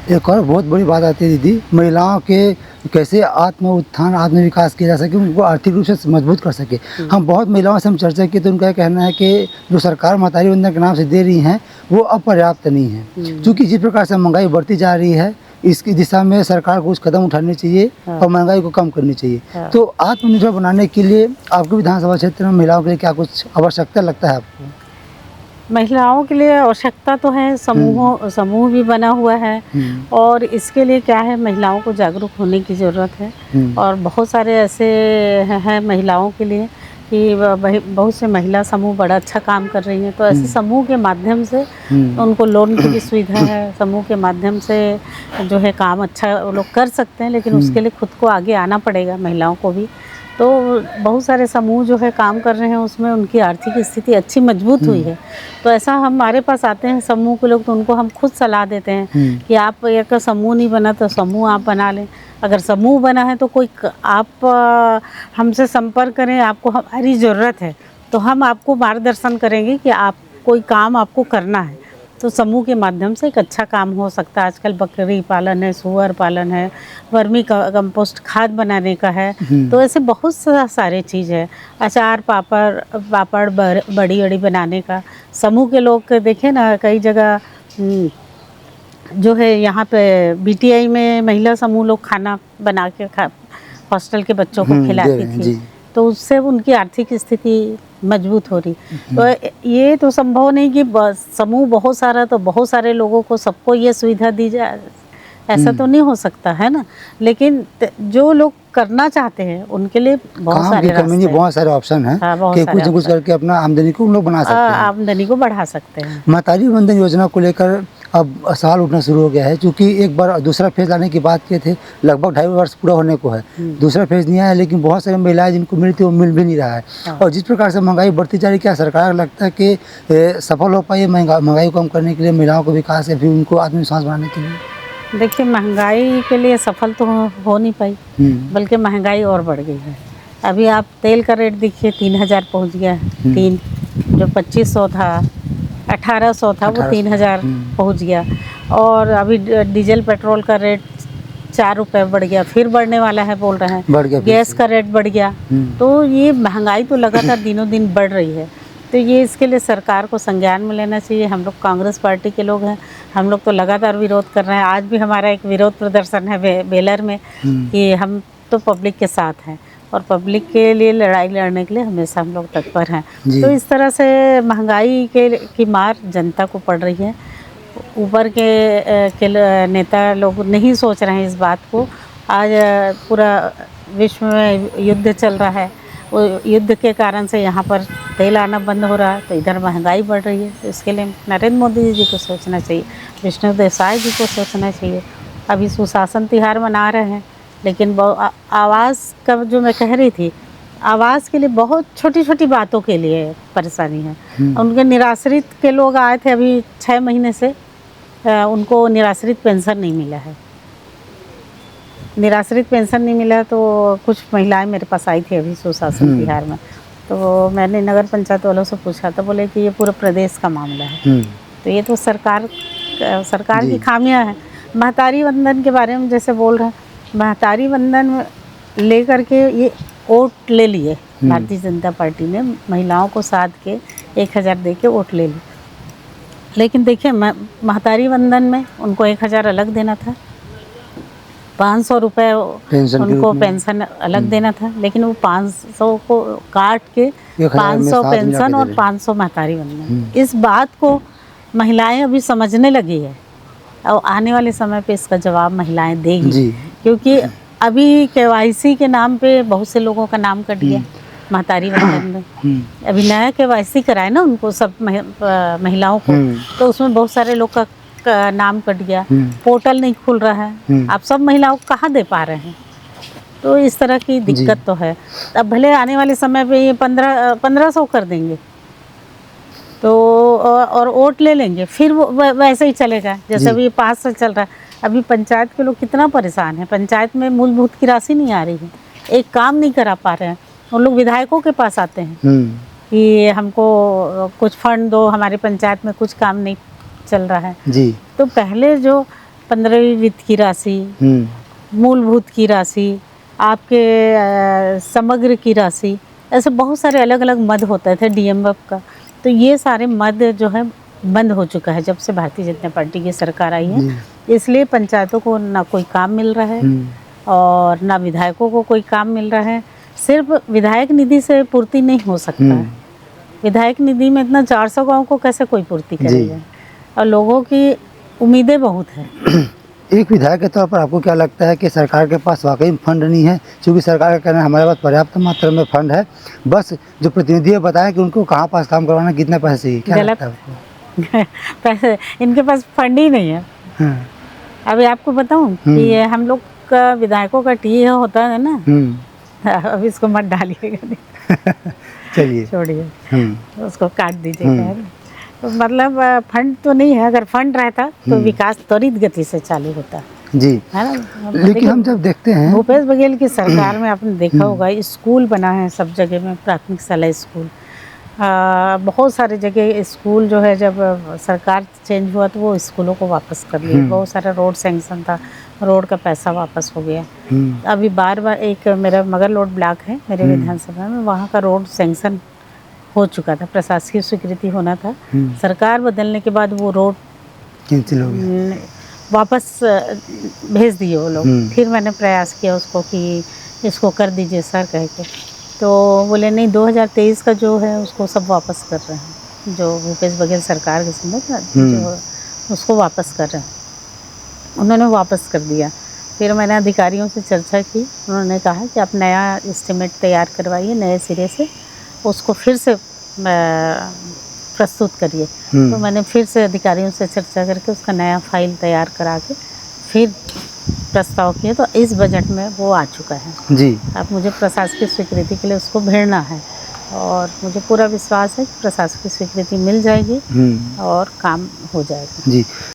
एक और बहुत बड़ी बात आती है दीदी, महिलाओं के कैसे आत्म उत्थान आत्म विकास किया जा सके, उनको आर्थिक रूप से मजबूत कर सके। हम बहुत महिलाओं से हम चर्चा की तो उनका कहना है कि जो सरकार महतारी वंदना के नाम से दे रही हैं वो अपर्याप्त नहीं है, क्योंकि जिस प्रकार से महंगाई बढ़ती जा रही है इसकी दिशा में सरकार को कुछ कदम उठाने चाहिए और महंगाई को कम करनी चाहिए। तो आत्मनिर्भर बनाने के लिए आपके विधानसभा क्षेत्र में महिलाओं के लिए क्या कुछ आवश्यकता लगता है आपको? महिलाओं के लिए आवश्यकता तो है, समूह भी बना हुआ है और इसके लिए क्या है, महिलाओं को जागरूक होने की ज़रूरत है। और बहुत सारे ऐसे हैं महिलाओं के लिए कि बहुत से महिला समूह बड़ा अच्छा काम कर रही हैं, तो ऐसे समूह के माध्यम से उनको लोन की भी सुविधा है। समूह के माध्यम से जो है काम अच्छा वो लोग कर सकते हैं, लेकिन उसके लिए खुद को आगे आना पड़ेगा महिलाओं को भी। तो बहुत सारे समूह जो है काम कर रहे हैं, उसमें उनकी आर्थिक स्थिति अच्छी मजबूत हुई है। तो ऐसा हमारे पास आते हैं समूह के लोग, तो उनको हम खुद सलाह देते हैं कि आप एक समूह नहीं बना तो समूह आप बना लें। अगर समूह बना है तो कोई आप हमसे संपर्क करें, आपको हमारी ज़रूरत है तो हम आपको मार्गदर्शन करेंगे कि आप कोई काम आपको करना है तो समूह के माध्यम से एक अच्छा काम हो सकता है। आजकल बकरी पालन है, सुअर पालन है, वर्मी कंपोस्ट खाद बनाने का है, तो ऐसे बहुत सारे चीज़ है। अचार पापड़ बड़ी बड़ी बनाने का समूह के लोग देखें ना, कई जगह जो है यहाँ पे बीटीआई में महिला समूह लोग खाना बना के हॉस्टल के बच्चों को खिलाती थी, तो उससे उनकी आर्थिक स्थिति मजबूत हो रही। तो ये तो संभव नहीं कि समूह बहुत सारा तो बहुत सारे लोगों को सबको ये सुविधा दी जाए, ऐसा तो नहीं हो सकता है ना। लेकिन जो लोग करना चाहते हैं उनके लिए बहुत सारे ऑप्शन हैं कि कुछ न कुछ करके अपना आमदनी को लोग बना सकते हैं, आमदनी को बढ़ा सकते हैं। महतारी वंदन योजना को लेकर अब सवाल उठना शुरू हो गया है, क्योंकि एक बार दूसरा फेज लाने की बात किए थे, लगभग 2.5 वर्ष पूरा होने को है, दूसरा फेज नहीं आया, लेकिन बहुत सारी महिलाएं जिनको मिलती है वो मिल भी नहीं रहा है। और जिस प्रकार से महंगाई बढ़ती जा रही है, क्या सरकार लगता है कि सफल हो पाई महंगाई को कम करने के लिए, महिलाओं को विकास या फिर उनको आत्मविश्वास बढ़ाने के लिए? देखिए, महंगाई के लिए सफल तो हो नहीं पाई, बल्कि महंगाई और बढ़ गई है। अभी आप तेल का रेट देखिए 3000 पहुँच गया है, जो 2500 था 1800 था वो 3000 पहुँच गया। और अभी डीजल पेट्रोल का रेट 4 रुपये बढ़ गया, फिर बढ़ने वाला है बोल रहे हैं। गैस का रेट बढ़ गया। तो ये महंगाई तो लगातार दिनों दिन बढ़ रही है, तो ये इसके लिए सरकार को संज्ञान में लेना चाहिए। हम लोग कांग्रेस पार्टी के लोग हैं, हम लोग तो लगातार विरोध कर रहे हैं। आज भी हमारा एक विरोध प्रदर्शन है बेलर में कि हम तो पब्लिक के साथ हैं और पब्लिक के लिए लड़ाई लड़ने के लिए हमेशा हम लोग तत्पर हैं। तो इस तरह से महंगाई की मार जनता को पड़ रही है। ऊपर के नेता लोग नहीं सोच रहे हैं इस बात को। आज पूरा विश्व में युद्ध चल रहा है, वो युद्ध के कारण से यहाँ पर तेल आना बंद हो रहा है, तो इधर महंगाई बढ़ रही है। तो इसके लिए नरेंद्र मोदी जी को सोचना चाहिए, विष्णु देसाई जी को सोचना चाहिए। अभी सुशासन तिहार मना रहे हैं, लेकिन आवास का जो मैं कह रही थी, आवास के लिए बहुत छोटी छोटी बातों के लिए परेशानी है। उनके निराश्रित के लोग आए थे अभी 6 महीने से, उनको निराश्रित पेंशन नहीं मिला है। निराश्रित पेंशन नहीं मिला तो कुछ महिलाएं मेरे पास आई थी अभी सुशासन तिहार में, तो मैंने नगर पंचायत वालों से पूछा, तो बोले कि ये पूरे प्रदेश का मामला है। तो ये तो सरकार की खामियां हैं। महतारी वंदन के बारे में जैसे बोल रहे हैं, महतारी वंदन लेकर के ये वोट ले लिए भारतीय जनता पार्टी ने, महिलाओं को साथ के 1000 दे के वोट ले ली। लेकिन देखिए, महतारी वंदन में उनको 1000 अलग देना था, 500 रुपये उनको पेंशन अलग देना था, लेकिन वो 500 को काट के 500 पेंशन और 500 महतारी वंदन। इस बात को महिलाएं अभी समझने लगी है और आने वाले समय पे इसका जवाब महिलाएं देंगी, क्योंकि अभी केवाईसी के नाम पे बहुत से लोगों का नाम कट गया महतारी वंदन में। अभी नया केवाईसी कराए ना उनको, सब महिलाओं को, तो उसमें बहुत सारे लोग का नाम कट गया, पोर्टल नहीं खुल रहा है, आप सब महिलाओं को कहाँ दे पा रहे हैं। तो इस तरह की दिक्कत तो है। अब भले आने वाले समय पे ये 1500 कर देंगे तो और वोट ले लेंगे, फिर वो वैसे ही चलेगा जैसे अभी 5 साल चल रहा है। अभी पंचायत के लोग कितना परेशान हैं, पंचायत में मूलभूत की राशि नहीं आ रही है, एक काम नहीं करा पा रहे हैं। उन लोग विधायकों के पास आते हैं कि हमको कुछ फंड दो, हमारी पंचायत में कुछ काम नहीं चल रहा है जी। तो पहले जो 15वीं वित्त की राशि, मूलभूत की राशि, आपके समग्र की राशि, ऐसे बहुत सारे अलग अलग मद होते थे डीएमएफ का। तो ये सारे मद जो है बंद हो चुका है जब से भारतीय जनता पार्टी की सरकार आई है। इसलिए पंचायतों को ना कोई काम मिल रहा है और ना विधायकों को कोई काम मिल रहा है। सिर्फ विधायक निधि से पूर्ति नहीं हो सकता है। विधायक निधि में इतना 400 गाँव को कैसे कोई पूर्ति करेगा, और लोगों की उम्मीदें बहुत हैं। एक विधायक के तौर पर आपको क्या लगता है कि सरकार के पास वाकई में फंड नहीं है? क्योंकि सरकार का कहना है हमारे पास पर्याप्त मात्रा में फंड है, बस जो प्रतिनिधि बताएं कि उनको कहाँ पास काम करवाना, कितने पैसे चाहिए, क्या लगता है आपको? पैसे इनके पास फंड ही नहीं है। अभी आपको बताऊं कि ये हम लोग का विधायकों का टी होता है ना, अभी इसको मत डालिएगा, चलिए छोड़िए, उसको काट दीजिएगा। तो मतलब फंड तो नहीं है। अगर फंड रहता तो विकास त्वरित गति से चालू होता जी, है ना। लेकिन हम जब देखते हैं भूपेश बघेल की सरकार में आपने देखा होगा स्कूल बना है सब जगह में, प्राथमिक शाला स्कूल, बहुत सारे जगह स्कूल जो है, जब सरकार चेंज हुआ तो वो स्कूलों को वापस कर लिया। बहुत सारा रोड सैंक्शन था, रोड का पैसा वापस हो गया। अभी बार बार एक मेरा मगरलोड ब्लॉक है मेरे विधानसभा में, वहाँ का रोड सैंक्शन हो चुका था, प्रशासकीय स्वीकृति होना था। सरकार बदलने के बाद वो रोड कैंसिल हो गया, वापस भेज दिए वो लोग। फिर मैंने प्रयास किया उसको कि इसको कर दीजिए सर कह के, तो बोले नहीं 2023 का जो है उसको सब वापस कर रहे हैं, जो भूपेश बघेल सरकार के समय था जो उसको वापस कर रहे हैं। उन्होंने वापस कर दिया। फिर मैंने अधिकारियों से चर्चा की, उन्होंने कहा कि आप नया एस्टीमेट तैयार करवाइए, नए सिरे से उसको फिर से प्रस्तुत करिए। तो मैंने फिर से अधिकारियों से चर्चा करके उसका नया फाइल तैयार करा के फिर प्रस्ताव किए, तो इस बजट में वो आ चुका है जी। अब मुझे प्रशासकीय स्वीकृति के लिए उसको भेजना है, और मुझे पूरा विश्वास है कि प्रशासकीय स्वीकृति मिल जाएगी और काम हो जाएगा जी।